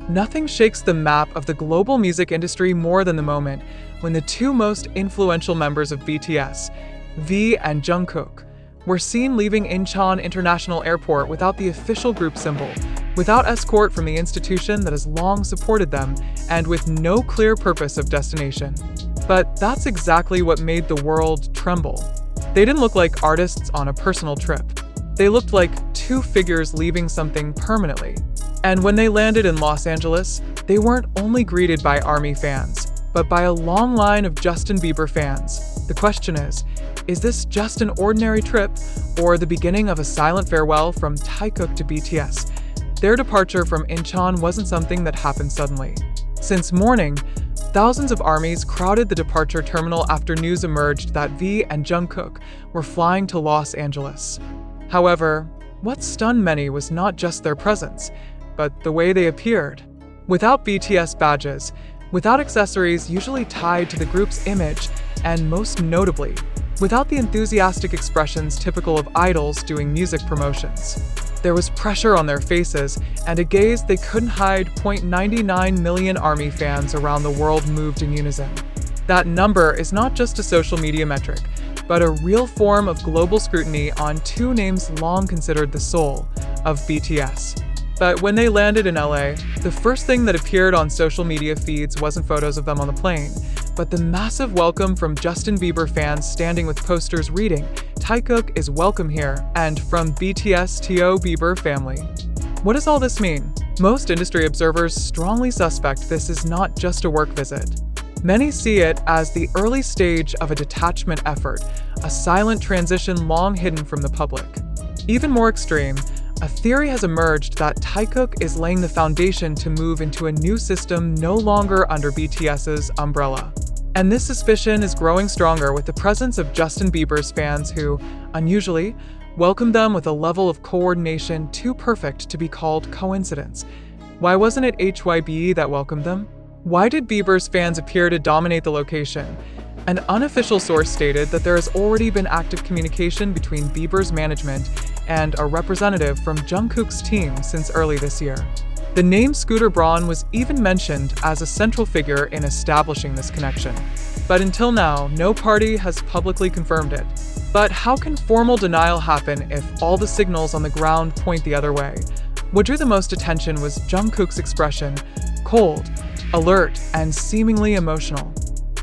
Nothing shakes the map of the global music industry more than the moment when the two most influential members of BTS, V and Jungkook, were seen leaving Incheon International Airport without the official group symbol, without escort from the institution that has long supported them, and with no clear purpose of destination. But that's exactly what made the world tremble. They didn't look like artists on a personal trip. They looked like two figures leaving something permanently. And when they landed in Los Angeles, they weren't only greeted by ARMY fans, but by a long line of Justin Bieber fans. The question is this just an ordinary trip, or the beginning of a silent farewell from Taekook to BTS? Their departure from Incheon wasn't something that happened suddenly. Since morning, thousands of ARMYs crowded the departure terminal after news emerged that V and Jungkook were flying to Los Angeles. However, what stunned many was not just their presence, but the way they appeared. Without BTS badges, without accessories usually tied to the group's image, and most notably, without the enthusiastic expressions typical of idols doing music promotions. There was pressure on their faces, and a gaze they couldn't hide. 0.99 million ARMY fans around the world moved in unison. That number is not just a social media metric, but a real form of global scrutiny on two names long considered the soul of BTS. But when they landed in LA, the first thing that appeared on social media feeds wasn't photos of them on the plane, but the massive welcome from Justin Bieber fans standing with posters reading, "Taekook is welcome here," and "From BTS to Bieber family." What does all this mean? Most industry observers strongly suspect this is not just a work visit. Many see it as the early stage of a detachment effort, a silent transition long hidden from the public. Even more extreme, a theory has emerged that Taekook is laying the foundation to move into a new system no longer under BTS's umbrella. And this suspicion is growing stronger with the presence of Justin Bieber's fans who, unusually, welcomed them with a level of coordination too perfect to be called coincidence. Why wasn't it HYBE that welcomed them? Why did Bieber's fans appear to dominate the location? An unofficial source stated that there has already been active communication between Bieber's management and a representative from Jungkook's team since early this year. The name Scooter Braun was even mentioned as a central figure in establishing this connection. But until now, no party has publicly confirmed it. But how can formal denial happen if all the signals on the ground point the other way? What drew the most attention was Jungkook's expression, cold, alert, and seemingly emotional.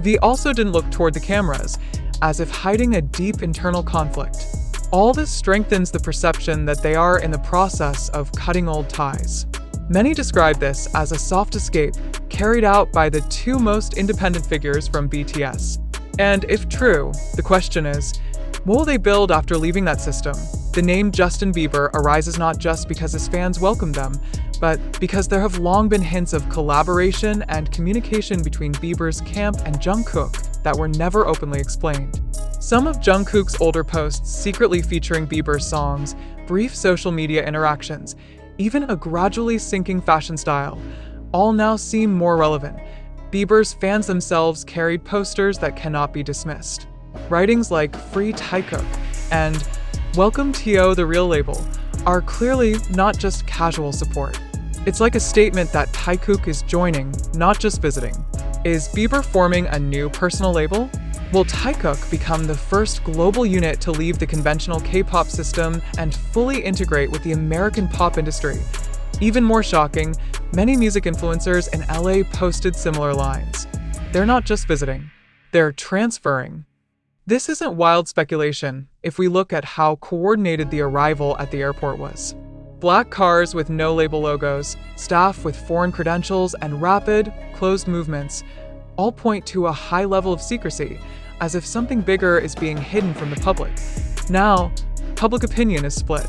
V also didn't look toward the cameras, as if hiding a deep internal conflict. All this strengthens the perception that they are in the process of cutting old ties. Many describe this as a soft escape carried out by the two most independent figures from BTS. And if true, the question is, what will they build after leaving that system? The name Justin Bieber arises not just because his fans welcomed them, but because there have long been hints of collaboration and communication between Bieber's camp and Jungkook that were never openly explained. Some of Jungkook's older posts secretly featuring Bieber's songs, brief social media interactions, even a gradually sinking fashion style, all now seem more relevant. Bieber's fans themselves carried posters that cannot be dismissed. Writings like "Free Taekook" and "Welcome to the real label" are clearly not just casual support. It's like a statement that Taekook is joining, not just visiting. Is Bieber forming a new personal label? Will Taekook become the first global unit to leave the conventional K-pop system and fully integrate with the American pop industry? Even more shocking, many music influencers in LA posted similar lines. They're not just visiting, they're transferring. This isn't wild speculation if we look at how coordinated the arrival at the airport was. Black cars with no label logos, staff with foreign credentials, and rapid, closed movements all point to a high level of secrecy, as if something bigger is being hidden from the public. Now, public opinion is split.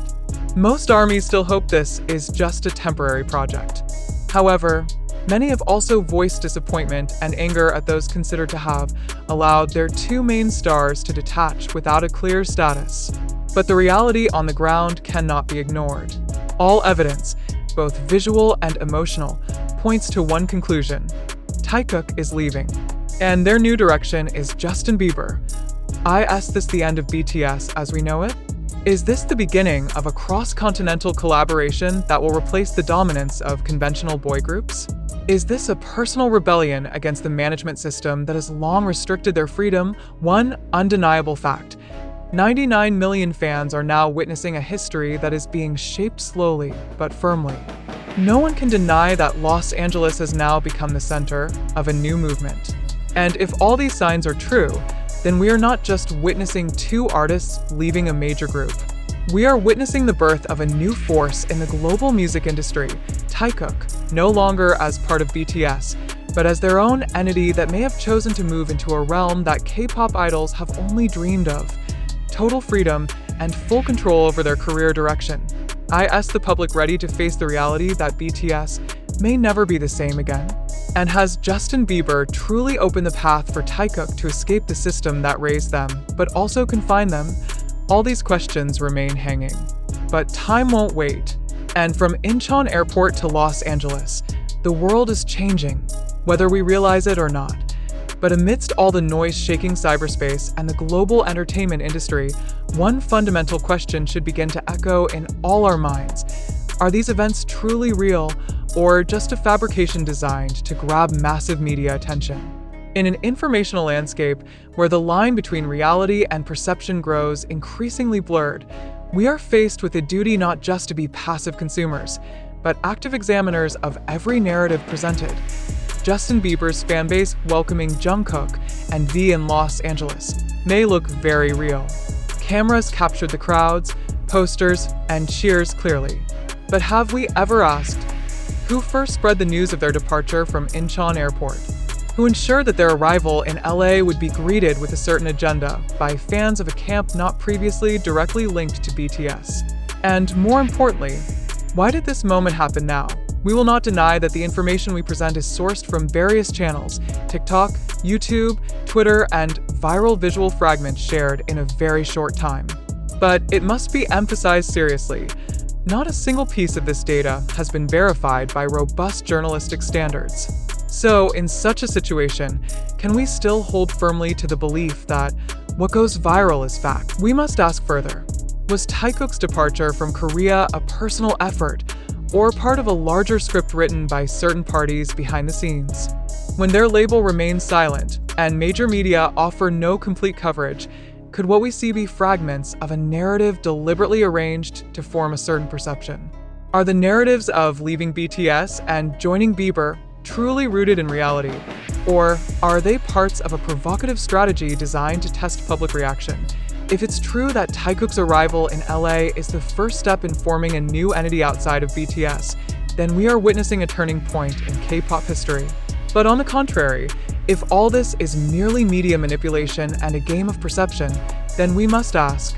Most ARMYs still hope this is just a temporary project. However, many have also voiced disappointment and anger at those considered to have allowed their two main stars to detach without a clear status. But the reality on the ground cannot be ignored. All evidence, both visual and emotional, points to one conclusion: Taekook is leaving, and their new direction is Justin Bieber. Is this the end of BTS as we know it? Is this the beginning of a cross-continental collaboration that will replace the dominance of conventional boy groups? Is this a personal rebellion against the management system that has long restricted their freedom? One undeniable fact: 99 million fans are now witnessing a history that is being shaped slowly but firmly. No one can deny that Los Angeles has now become the center of a new movement. And if all these signs are true, then we are not just witnessing two artists leaving a major group. We are witnessing the birth of a new force in the global music industry, Taekook, no longer as part of BTS, but as their own entity that may have chosen to move into a realm that K-pop idols have only dreamed of: total freedom and full control over their career direction. I ask the public ready to face the reality that BTS may never be the same again. And has Justin Bieber truly opened the path for Taekook to escape the system that raised them, but also confined them? All these questions remain hanging. But time won't wait. And from Incheon Airport to Los Angeles, the world is changing, whether we realize it or not. But amidst all the noise shaking cyberspace and the global entertainment industry, one fundamental question should begin to echo in all our minds. Are these events truly real, or just a fabrication designed to grab massive media attention? In an informational landscape where the line between reality and perception grows increasingly blurred, we are faced with a duty not just to be passive consumers, but active examiners of every narrative presented. Justin Bieber's fanbase welcoming Jungkook and V in Los Angeles may look very real. Cameras captured the crowds, posters, and cheers clearly. But have we ever asked, who first spread the news of their departure from Incheon Airport? Who ensured that their arrival in LA would be greeted with a certain agenda by fans of a camp not previously directly linked to BTS? And more importantly, why did this moment happen now? We will not deny that the information we present is sourced from various channels: TikTok, YouTube, Twitter, and viral visual fragments shared in a very short time. But it must be emphasized seriously. Not a single piece of this data has been verified by robust journalistic standards. So, in such a situation, can we still hold firmly to the belief that what goes viral is fact? We must ask further. Was Taekook's departure from Korea a personal effort, or part of a larger script written by certain parties behind the scenes? When their label remains silent, and major media offer no complete coverage, could what we see be fragments of a narrative deliberately arranged to form a certain perception? Are the narratives of leaving BTS and joining Bieber truly rooted in reality? Or are they parts of a provocative strategy designed to test public reaction? If it's true that Taekook's arrival in LA is the first step in forming a new entity outside of BTS, then we are witnessing a turning point in K-pop history. But on the contrary, if all this is merely media manipulation and a game of perception, then we must ask,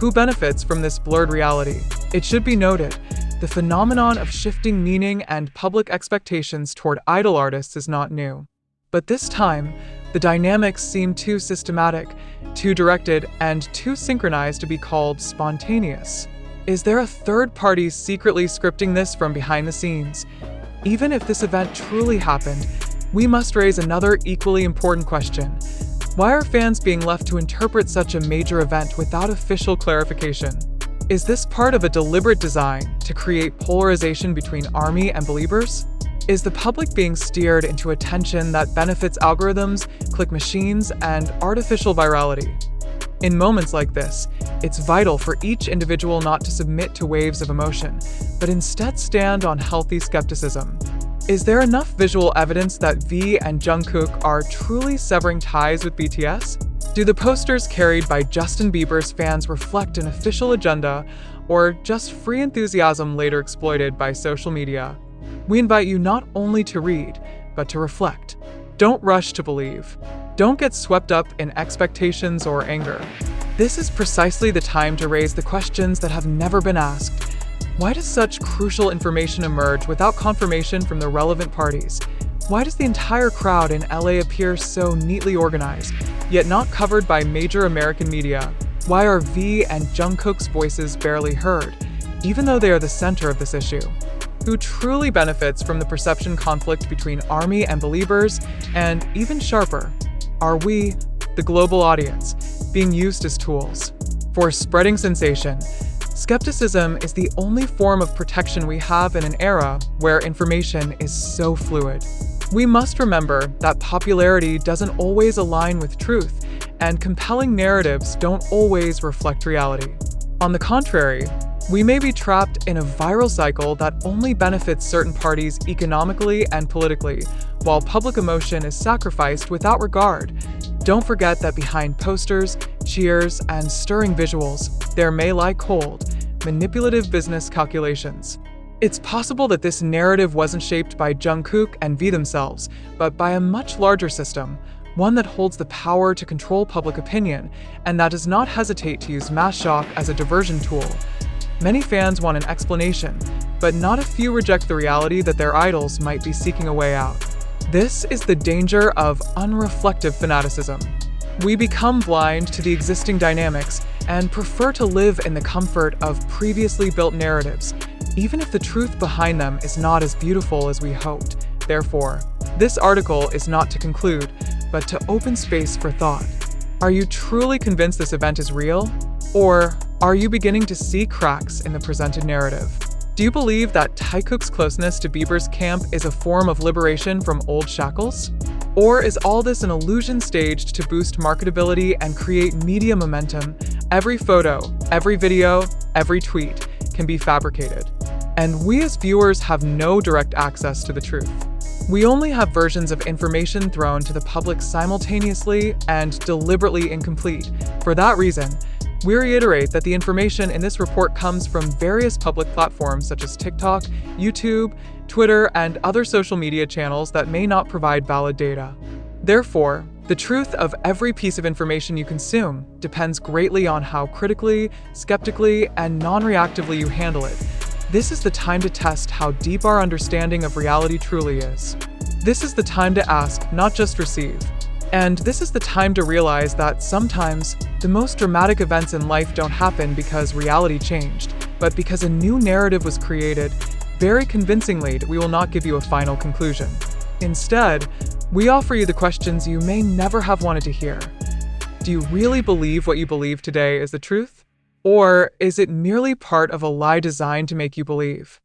who benefits from this blurred reality? It should be noted, the phenomenon of shifting meaning and public expectations toward idol artists is not new. But this time, the dynamics seem too systematic, too directed, and too synchronized to be called spontaneous. Is there a third party secretly scripting this from behind the scenes? Even if this event truly happened, we must raise another equally important question. Why are fans being left to interpret such a major event without official clarification? Is this part of a deliberate design to create polarization between ARMY and believers? Is the public being steered into a tension that benefits algorithms, click machines, and artificial virality? In moments like this, it's vital for each individual not to submit to waves of emotion, but instead stand on healthy skepticism. Is there enough visual evidence that V and Jungkook are truly severing ties with BTS? Do the posters carried by Justin Bieber's fans reflect an official agenda, or just free enthusiasm later exploited by social media? We invite you not only to read, but to reflect. Don't rush to believe. Don't get swept up in expectations or anger. This is precisely the time to raise the questions that have never been asked. Why does such crucial information emerge without confirmation from the relevant parties? Why does the entire crowd in LA appear so neatly organized, yet not covered by major American media? Why are V and Jungkook's voices barely heard, even though they are the center of this issue? Who truly benefits from the perception conflict between ARMY and believers? And even sharper, are we, the global audience, being used as tools? for spreading sensation. Skepticism is the only form of protection we have in an era where information is so fluid. We must remember that popularity doesn't always align with truth, and compelling narratives don't always reflect reality. On the contrary, we may be trapped in a viral cycle that only benefits certain parties economically and politically, while public emotion is sacrificed without regard. Don't forget that behind posters, cheers, and stirring visuals, there may lie cold, manipulative business calculations. It's possible that this narrative wasn't shaped by Jungkook and V themselves, but by a much larger system, one that holds the power to control public opinion, and that does not hesitate to use mass shock as a diversion tool. Many fans want an explanation, but not a few reject the reality that their idols might be seeking a way out. This is the danger of unreflective fanaticism. We become blind to the existing dynamics and prefer to live in the comfort of previously built narratives, even if the truth behind them is not as beautiful as we hoped. Therefore, this article is not to conclude, but to open space for thought. Are you truly convinced this event is real? Or are you beginning to see cracks in the presented narrative? Do you believe that Taekook's closeness to Bieber's camp is a form of liberation from old shackles? Or is all this an illusion staged to boost marketability and create media momentum? Every photo, every video, every tweet can be fabricated. And we as viewers have no direct access to the truth. We only have versions of information thrown to the public simultaneously and deliberately incomplete. For that reason, we reiterate that the information in this report comes from various public platforms such as TikTok, YouTube, Twitter, and other social media channels that may not provide valid data. Therefore, the truth of every piece of information you consume depends greatly on how critically, skeptically, and non-reactively you handle it. This is the time to test how deep our understanding of reality truly is. This is the time to ask, not just receive. And this is the time to realize that sometimes the most dramatic events in life don't happen because reality changed, but because a new narrative was created. Very convincingly, we will not give you a final conclusion. Instead, we offer you the questions you may never have wanted to hear. Do you really believe what you believe today is the truth? Or is it merely part of a lie designed to make you believe?